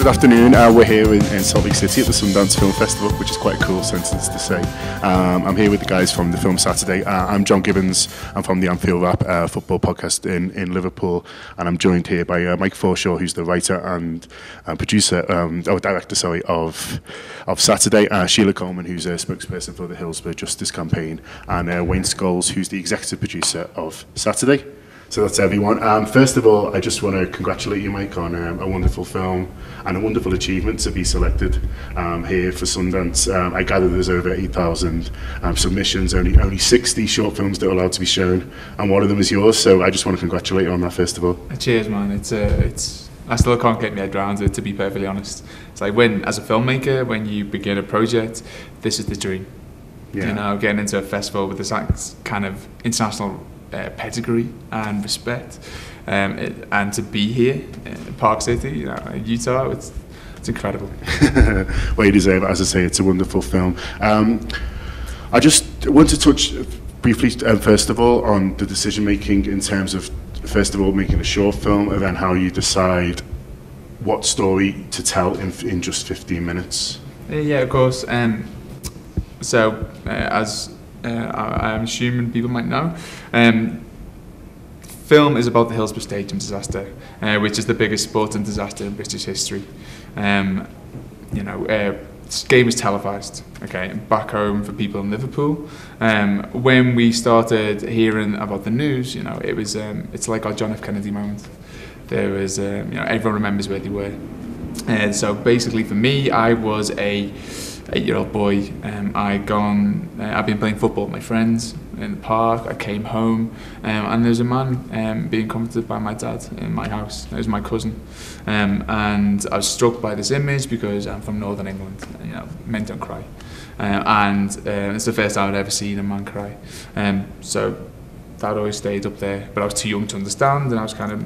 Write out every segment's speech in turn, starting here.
Good afternoon. We're here in Salt Lake City at the Sundance Film Festival, which is quite a cool sentence to say. I'm here with the guys from the Film Saturday. I'm John Gibbons. I'm from the Anfield football podcast in Liverpool, and I'm joined here by Mike Forshaw, who's the writer and director of Saturday. Sheila Coleman, who's a spokesperson for the Hillsborough Justice Campaign, and Wayne Scholes, who's the executive producer of Saturday. So that's everyone. First of all, I just want to congratulate you, Mike, on a wonderful film and a wonderful achievement to be selected here for Sundance. I gather there's over 8,000 submissions, only 60 short films that are allowed to be shown, and one of them is yours. So I just want to congratulate you on that, first of all. Cheers, man. I still can't get my head around it, to be perfectly honest. It's like as a filmmaker, when you begin a project, this is the dream. Yeah. You know, getting into a festival with this kind of international pedigree and respect, and to be here in Park City, Utah, it's incredible. Well, you deserve it. As I say, it's a wonderful film. I just want to touch briefly, first of all, on the decision making in terms of, first of all, making a short film, and then how you decide what story to tell in just 15 minutes. Yeah, of course. As I'm assuming people might know, film is about the Hillsborough Stadium disaster, which is the biggest sporting disaster in British history. This game is televised, back home for people in Liverpool. When we started hearing about the news, it's like our John F. Kennedy moment. There was, everyone remembers where they were. And so basically for me, I was a 8-year-old boy. I'd been playing football with my friends in the park. I came home, and there was a man being comforted by my dad in my house. It was my cousin, and I was struck by this image because I'm from Northern England. Men don't cry, and it's the first time I'd ever seen a man cry. So that always stayed up there. But I was too young to understand, and I was kind of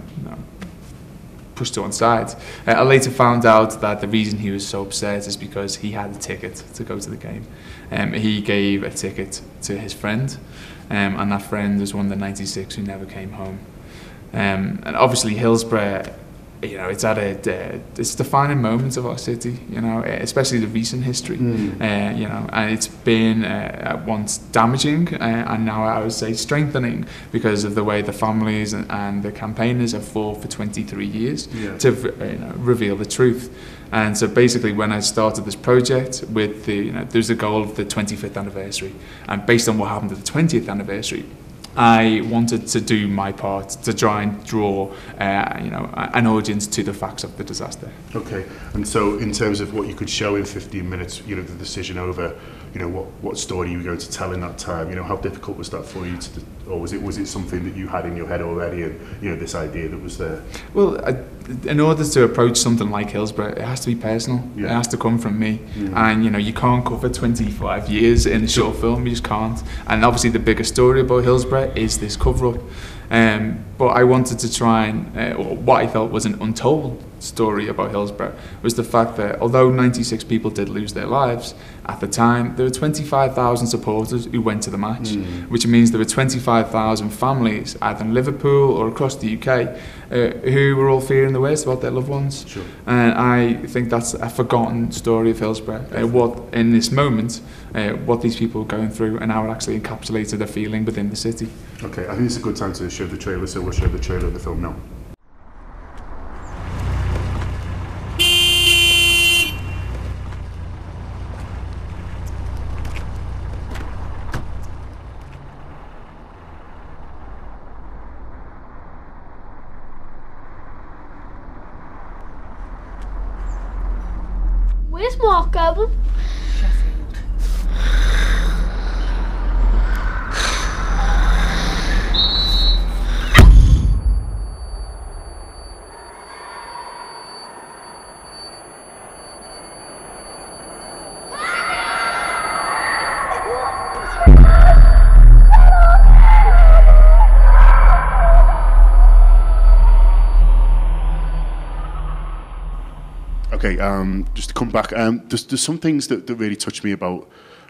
pushed to one side. I later found out that the reason he was so upset is because he had a ticket to go to the game. He gave a ticket to his friend, and that friend was one of the 96 who never came home. And obviously Hillsborough, it's defining moments of our city, especially the recent history. And it's been at once damaging and now I would say strengthening because of the way the families and the campaigners have fought for 23 years to reveal the truth. And so basically when I started this project with there's a goal of the 25th anniversary, and based on what happened at the 20th anniversary, I wanted to do my part to try and draw, an audience to the facts of the disaster. Okay, and so in terms of what you could show in 15 minutes, the decision over, what story you were going to tell in that time, how difficult was that for you or was it something that you had in your head already, and this idea that was there? Well, in order to approach something like Hillsborough, it has to be personal. Yeah. It has to come from me. And you can't cover 25 years in a short film. You just can't. And obviously the biggest story about Hillsborough is this cover-up. But I wanted to try and, what I felt was an untold story about Hillsborough was the fact that although 96 people did lose their lives, at the time there were 25,000 supporters who went to the match, which means there were 25,000 families either in Liverpool or across the UK who were all fearing the worst about their loved ones. Sure. And I think that's a forgotten story of Hillsborough, what in this moment what these people were going through and how it actually encapsulated a feeling within the city. Okay, I think it's a good time to show the trailer, so we'll show the trailer of the film now. Where's Mark going? Sheffield. Okay, just to come back, there's some things that really touched me about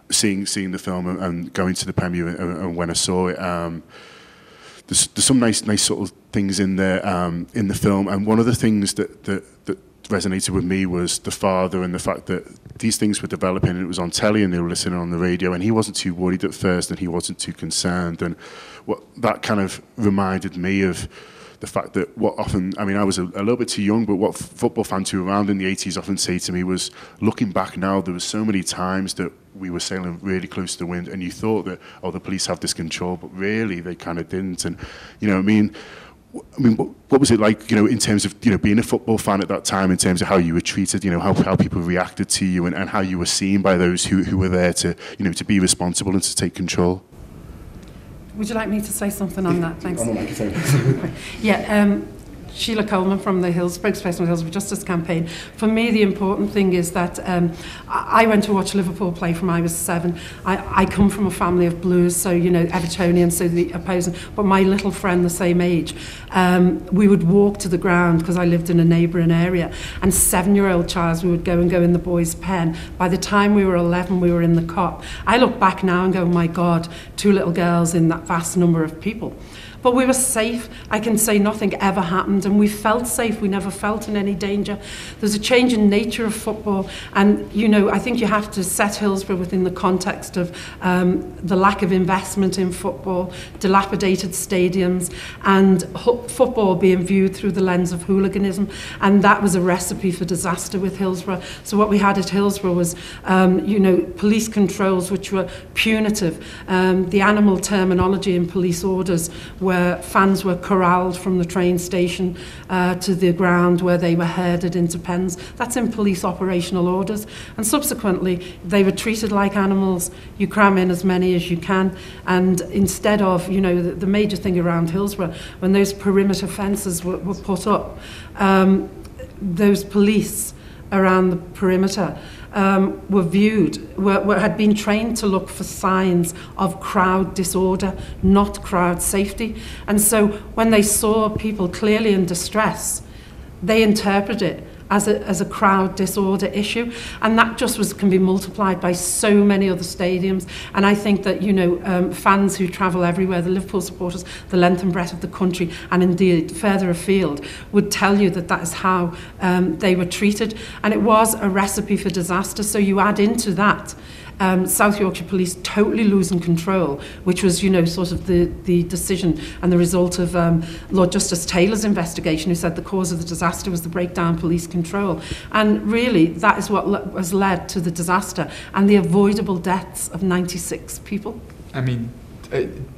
seeing the film and going to the premiere and when I saw it. There's some nice sort of things in there in the film, and one of the things that resonated with me was the father and the fact that these things were developing and it was on telly and they were listening on the radio, and he wasn't too worried at first and he wasn't too concerned. And what that kind of reminded me of the fact that what often, I mean, I was a little bit too young, but what football fans who were around in the 80s often say to me was, looking back now, there was so many times that we were sailing really close to the wind and you thought that, oh, the police have this control, but really they kind of didn't. And, you know, I mean, what was it like, you know, in terms of, you know, being a football fan at that time, in terms of how you were treated, you know, how people reacted to you, and how you were seen by those who were there to, you know, to be responsible and to take control? Would you like me to say something on that? Thanks. On the microphone. Yeah, Sheila Coleman from the spokesperson of the Hillsborough Justice Campaign. For me, the important thing is that I went to watch Liverpool play from I was 7. I come from a family of Blues, so, you know, Evertonian, so the opposing, but my little friend the same age, we would walk to the ground because I lived in a neighbouring area, and 7-year-old Charles, we would go in the boys' pen. By the time we were 11, we were in the cop. I look back now and go, oh my God, 2 little girls in that vast number of people. But we were safe. I can say nothing ever happened, and we felt safe. We never felt in any danger. There's a change in nature of football, and, you know, I think you have to set Hillsborough within the context of the lack of investment in football, dilapidated stadiums, and football being viewed through the lens of hooliganism, and that was a recipe for disaster with Hillsborough. So what we had at Hillsborough was, you know, police controls which were punitive, the animal terminology in police orders, where fans were corralled from the train station to the ground where they were herded into pens. That's in police operational orders. And subsequently, they were treated like animals. You cram in as many as you can. And instead of, you know, the major thing around Hillsborough, when those perimeter fences were put up, those police around the perimeter had been trained to look for signs of crowd disorder, not crowd safety. And so when they saw people clearly in distress, they interpreted it as a crowd disorder issue, and that just can be multiplied by so many other stadiums. And I think that, you know, fans who travel everywhere, the Liverpool supporters, the length and breadth of the country, and indeed further afield, would tell you that that is how they were treated, and it was a recipe for disaster. So you add into that South Yorkshire Police totally losing control, which was, you know, sort of the decision and the result of Lord Justice Taylor's investigation, who said the cause of the disaster was the breakdown of police control. And really, that is what has led to the disaster and the avoidable deaths of 96 people. I mean,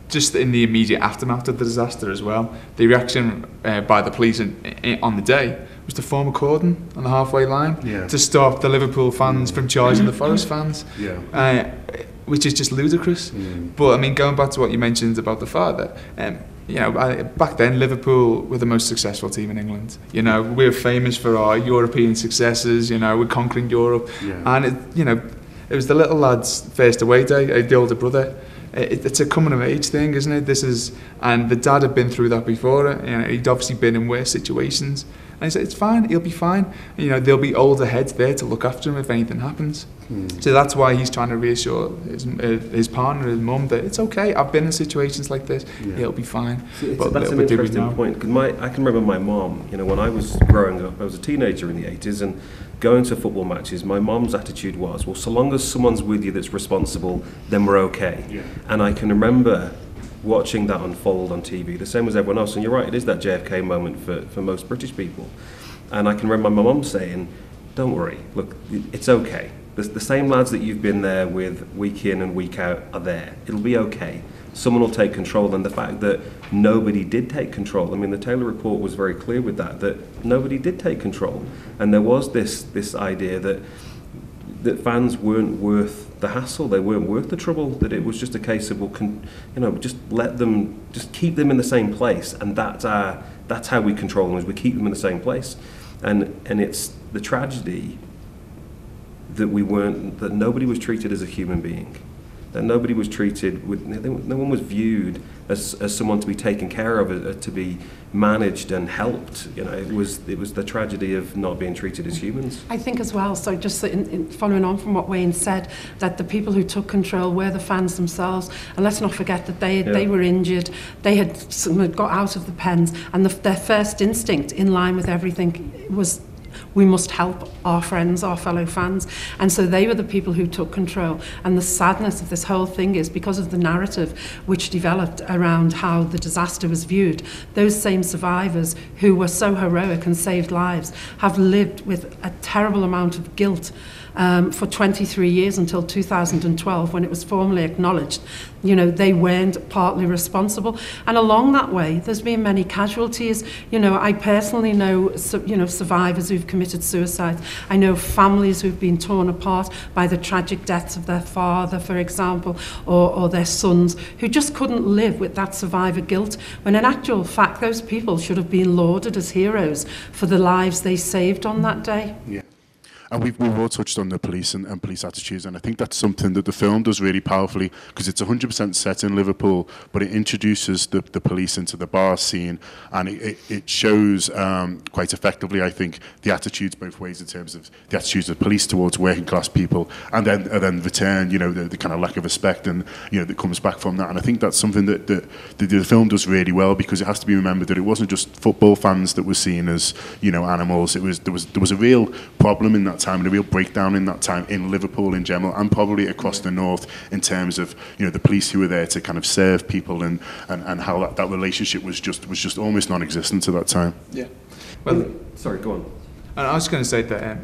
just in the immediate aftermath of the disaster as well, the reaction by the police on the day was to form a cordon on the halfway line to stop the Liverpool fans from charging the Forest fans, which is just ludicrous. But I mean, going back to what you mentioned about the father, you know, back then Liverpool were the most successful team in England. You know, we were famous for our European successes. You know, we're conquering Europe, and you know, it was the little lad's first away day, the older brother. It's a coming of age thing, isn't it? And the dad had been through that before. You know, he'd obviously been in worse situations. And he said, it's fine, he'll be fine. You know, there'll be older heads there to look after him if anything happens. So that's why he's trying to reassure his partner, his mum, that it's okay, I've been in situations like this, he'll be fine. But that's an interesting point, because I can remember my mum, you know, when I was growing up, I was a teenager in the 80s, and going to football matches, my mum's attitude was, well, so long as someone's with you that's responsible, then we're okay. And I can remember watching that unfold on TV, the same as everyone else. And you're right, it is that JFK moment for most British people. And I can remember my mum saying, don't worry, look, it's okay. The same lads that you've been there with week in and week out are there. It'll be okay. Someone will take control. And the fact that nobody did take control, I mean, the Taylor report was very clear with that nobody did take control. And there was this idea that fans weren't worth the hassle, they weren't worth the trouble, that it was just a case of, well, you know, just keep them in the same place, and that's how we control them, is we keep them in the same place. And it's the tragedy that nobody was treated as a human being, that nobody was treated with, no one was viewed as someone to be taken care of, to be managed and helped. You know, it was the tragedy of not being treated as humans. I think as well, so just in following on from what Wayne said, that the people who took control were the fans themselves, and let's not forget that they were injured, they had got out of the pens, and their first instinct, in line with everything, was we must help our friends, our fellow fans. And so they were the people who took control. And the sadness of this whole thing is because of the narrative which developed around how the disaster was viewed, those same survivors who were so heroic and saved lives have lived with a terrible amount of guilt for 23 years until 2012, when it was formally acknowledged, you know, they weren't partly responsible. And along that way, there's been many casualties. You know, I personally know, you know, survivors who've committed suicide. I know families who've been torn apart by the tragic deaths of their father, for example, or their sons, who just couldn't live with that survivor guilt, when in actual fact, those people should have been lauded as heroes for the lives they saved on that day. Yeah. And we've all touched on the police and police attitudes, and I think that's something that the film does really powerfully, because it's 100% set in Liverpool, but it introduces the police into the bar scene, and it shows quite effectively, I think, the attitudes both ways in terms of the attitudes of police towards working class people, and then return, you know, the kind of lack of respect, and you know, that comes back from that. And I think that's something that the film does really well, because it has to be remembered that it wasn't just football fans that were seen as, you know, animals. There was a real problem in that time, and a real breakdown in that time in Liverpool in general, and probably across the north, in terms of, you know, the police who were there to kind of serve people, and how that relationship was just almost non-existent at that time. Yeah. Well, sorry, go on. And I was going to say that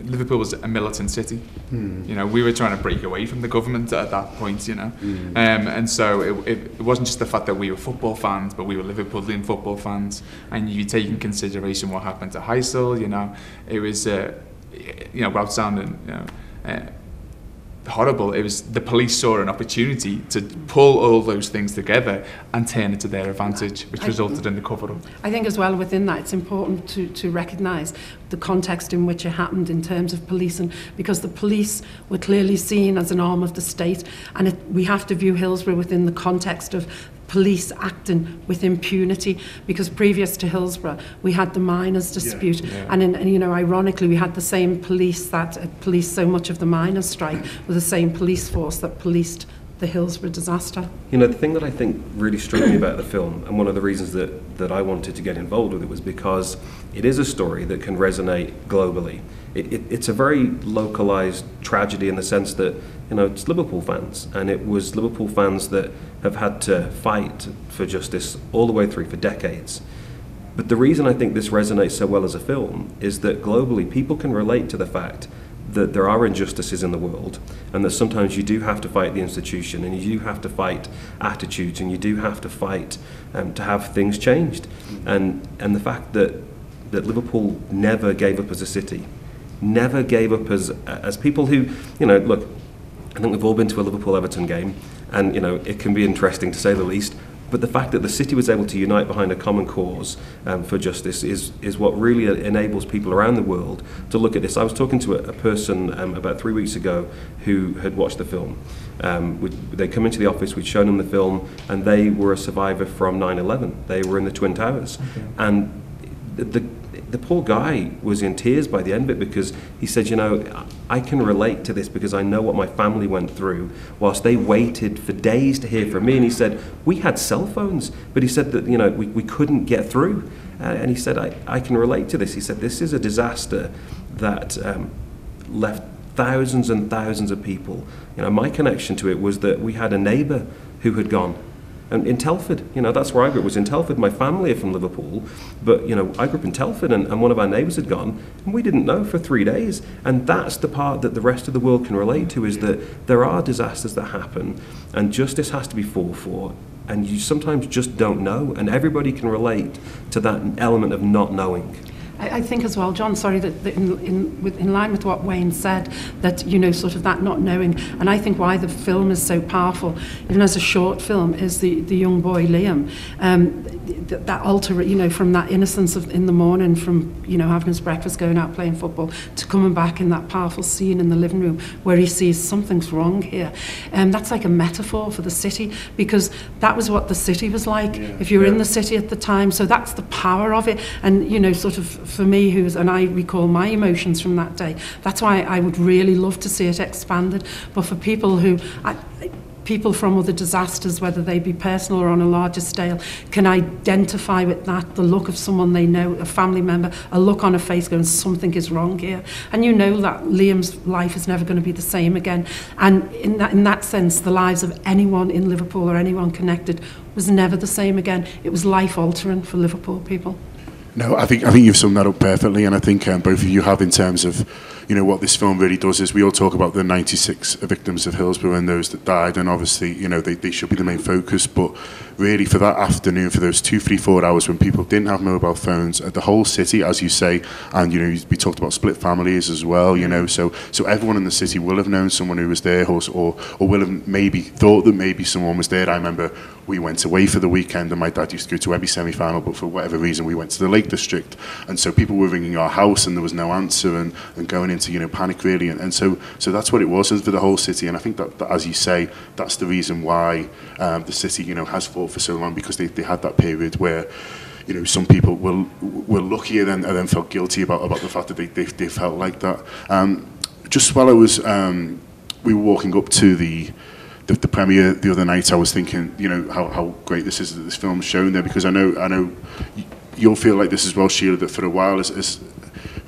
Liverpool was a militant city. You know, we were trying to break away from the government at that point, you know. And so it wasn't just the fact that we were football fans, but we were Liverpoolian football fans. And you take in consideration what happened to Heysel, you know. It was, you know, without sounding, you know, horrible, it was the police saw an opportunity to pull all those things together and turn it to their advantage, which resulted in the cover-up. I think as well within that it's important to recognise the context in which it happened in terms of policing, because the police were clearly seen as an arm of the state, and we have to view Hillsborough within the context of police acting with impunity, because previous to Hillsborough we had the miners' dispute, and you know, ironically we had the same police that policed so much of the miners' strike with the same police force that policed the Hillsborough disaster. You know, the thing that I think really struck me about the film, and one of the reasons that I wanted to get involved with it, was because it is a story that can resonate globally. It's a very localised tragedy in the sense that, you know, it's Liverpool fans, and it was Liverpool fans that have had to fight for justice all the way through for decades. But the reason I think this resonates so well as a film is that globally people can relate to the fact that there are injustices in the world, and that sometimes you do have to fight the institution, and you do have to fight attitudes, and you do have to fight to have things changed. And the fact that Liverpool never gave up as a city, never gave up as people who, you know, look, I think we've all been to a Liverpool-Everton game, and, you know, it can be interesting to say the least, but the fact that the city was able to unite behind a common cause for justice is what really enables people around the world to look at this. I was talking to a person about 3 weeks ago who had watched the film. They'd come into the office, we'd shown them the film, and they were a survivor from 9/11. They were in the Twin Towers. Okay. And the poor guy was in tears by the end of it, because he said, you know, I can relate to this because I know what my family went through whilst they waited for days to hear from me. And he said, we had cell phones, but he said that, you know, we couldn't get through. And he said, I can relate to this. He said, this is a disaster that left thousands and thousands of people. You know, my connection to it was that we had a neighbour who had gone. And in Telford, you know, that's where I grew up, was in Telford. My family are from Liverpool, but, you know, I grew up in Telford, and one of our neighbours had gone, and we didn't know for 3 days. And that's the part that the rest of the world can relate to, is that there are disasters that happen, and justice has to be fought for, and you sometimes just don't know, and everybody can relate to that element of not knowing. I think as well, John, sorry, that in line with what Wayne said, that, you know, sort of that not knowing, and I think why the film is so powerful, even as a short film, is the young boy Liam, that alter, you know, from that innocence of in the morning, from, you know, having his breakfast, going out playing football, to coming back in that powerful scene in the living room where he sees something's wrong here. That's like a metaphor for the city, because that was what the city was like, if you were in the city at the time. So that's the power of it. And, you know, sort of for me, and I recall my emotions from that day, that's why I would really love to see it expanded. But for people people from other disasters, whether they be personal or on a larger scale, can identify with that, the look of someone they know, a family member, a look on a face going, something is wrong here. And you know that Liam's life is never going to be the same again. And in that sense, the lives of anyone in Liverpool or anyone connected was never the same again. It was life-altering for Liverpool people. No, I think you've summed that up perfectly, and I think both of you have, in terms of, you know, what this film really does is we all talk about the 96 victims of Hillsborough and those that died, and obviously, you know, they should be the main focus, but really for that afternoon, for those 2, 3, 4 hours when people didn't have mobile phones, the whole city, as you say, and, you know, we talked about split families as well, you know, so everyone in the city will have known someone who was there, or will have maybe thought that maybe someone was there. I remember we went away for the weekend, and my dad used to go to every semi-final, but for whatever reason we went to the Lake District, and so people were ringing our house and there was no answer, and going into, you know, panic really, and so that's what it was for the whole city. And I think that as you say, that's the reason why the city, you know, has fought for so long, because they had that period where, you know, some people were luckier and then felt guilty about the fact that they felt like that. Just while I was we were walking up to the premiere the other night, I was thinking, you know, how great this is that this film's shown there, because I know you'll feel like this as well, Sheila, that for a while as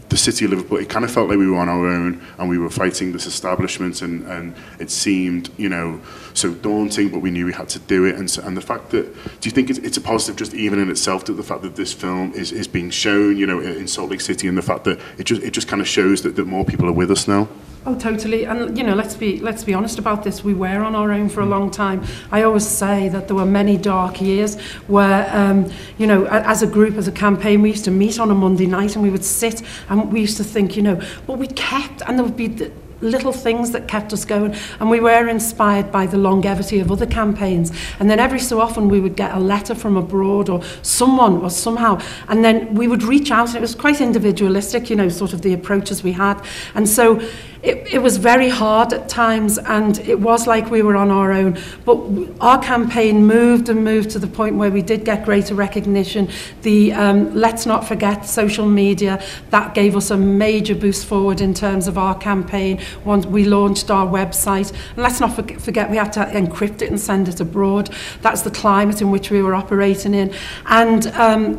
the city of Liverpool, it kind of felt like we were on our own and we were fighting this establishment, and it seemed, you know, so daunting, but we knew we had to do it. And the fact that, do you think it's a positive just even in itself, that the fact that this film is being shown, you know, in Salt Lake City, and the fact that it just kind of shows that more people are with us now? Oh, totally. And, you know, let's be honest about this. We were on our own for a long time. I always say that there were many dark years where, you know, as a group, as a campaign, we used to meet on a Monday night and we would sit and we used to think, you know, but we kept, and there would be little things that kept us going, and we were inspired by the longevity of other campaigns. And then every so often we would get a letter from abroad, or someone or somehow, and then we would reach out, and it was quite individualistic, you know, sort of the approaches we had. And so it was very hard at times, and it was like we were on our own, but our campaign moved and moved to the point where we did get greater recognition. The let's not forget social media, that gave us a major boost forward in terms of our campaign. Once we launched our website, and let's not forget we had to encrypt it and send it abroad. That's the climate in which we were operating in. And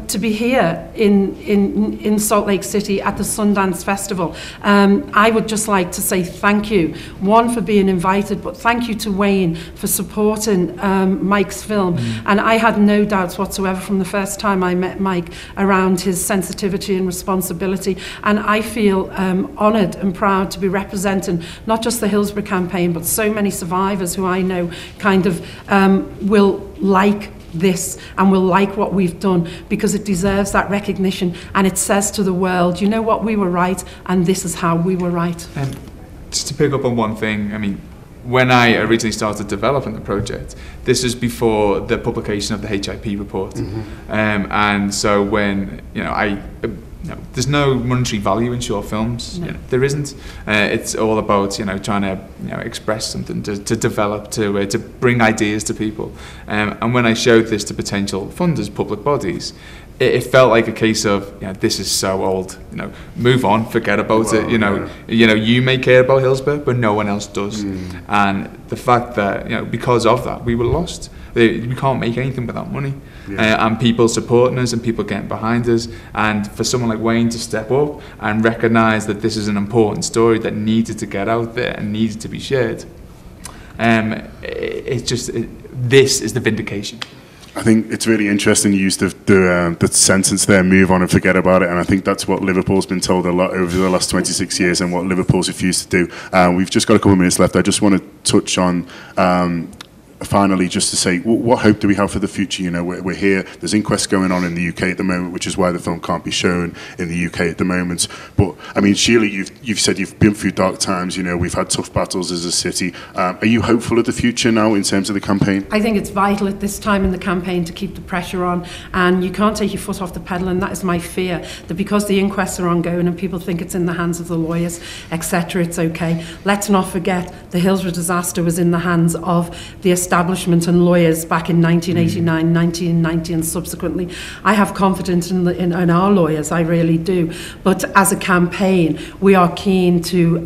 to be here in Salt Lake City at the Sundance Festival, I would just like to say thank you, one, for being invited, but thank you to Wayne for supporting Mike's film. And I had no doubts whatsoever from the first time I met Mike around his sensitivity and responsibility, and I feel honoured and proud to be representing not just the Hillsborough campaign, but so many survivors who I know kind of will like this and will like what we've done, because it deserves that recognition, and it says to the world, you know what, we were right, and this is how we were right. Just to pick up on one thing, I mean, when I originally started developing the project, this was before the publication of the HIP report. And so when, you know, there's no monetary value in short films. No. You know, there isn't. It's all about, you know, trying to, you know, express something, to develop, to bring ideas to people. And when I showed this to potential funders, public bodies, it felt like a case of, you know, this is so old, you know, move on, forget about it. You know, you may care about Hillsborough, but no one else does. And the fact that, you know, because of that, we were lost. We can't make anything without money. And people supporting us and people getting behind us, and for someone like Wayne to step up and recognise that this is an important story that needed to get out there and needed to be shared, this is the vindication. I think it's really interesting you used the sentence there, move on and forget about it, and I think that's what Liverpool's been told a lot over the last 26 years and what Liverpool's refused to do. We've just got a couple of minutes left. I just want to touch on finally, just to say, what hope do we have for the future? You know, we're here, there's inquests going on in the UK at the moment, which is why the film can't be shown in the UK at the moment. But, I mean, Sheila, you've said you've been through dark times, you know, we've had tough battles as a city. Are you hopeful of the future now in terms of the campaign? I think it's vital at this time in the campaign to keep the pressure on, and you can't take your foot off the pedal, and that is my fear, that because the inquests are ongoing and people think it's in the hands of the lawyers, etc., it's okay. Let's not forget the Hillsborough disaster was in the hands of the establishment and lawyers back in 1989, 1990 and subsequently. I have confidence in our lawyers, I really do. But as a campaign, we are keen to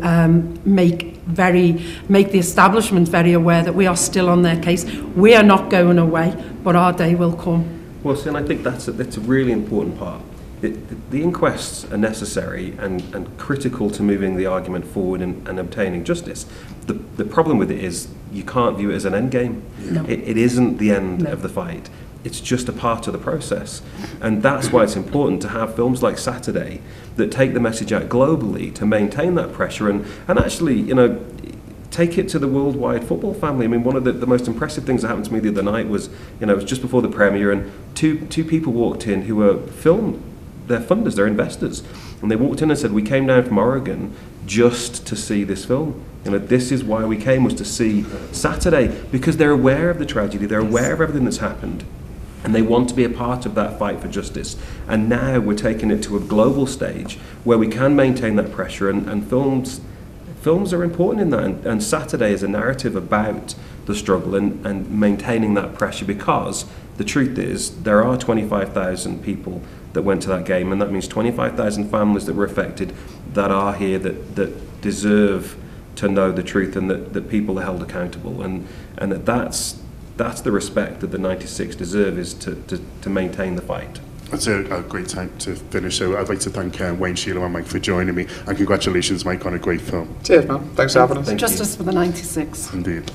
make the establishment very aware that we are still on their case. We are not going away, but our day will come. Well, see, and I think that's a really important part. The inquests are necessary and critical to moving the argument forward and obtaining justice. The problem with it is you can't view it as an end game. No. It isn't the end No. of the fight. It's just a part of the process. And that's why it's important to have films like Saturday that take the message out globally to maintain that pressure and actually, take it to the worldwide football family. I mean, one of the most impressive things that happened to me the other night was, it was just before the premiere, and two people walked in who were they're funders, they're investors, and they walked in and said, we came down from Oregon just to see this film. This is why we came, was to see Saturday, because they're aware of the tragedy, they're aware of everything that's happened, and they want to be a part of that fight for justice. And now we're taking it to a global stage where we can maintain that pressure, and films are important in that, and Saturday is a narrative about the struggle and maintaining that pressure, because the truth is there are 25,000 people that went to that game, and that means 25,000 families that were affected that are here that deserve to know the truth, and that people are held accountable, and that's the respect that the 96 deserve, is to maintain the fight. That's a great time to finish. So I'd like to thank Wayne, Sheila and Mike for joining me, and congratulations, Mike, on a great film. Cheers, man. Thanks for having us. Justice for the 96. Indeed.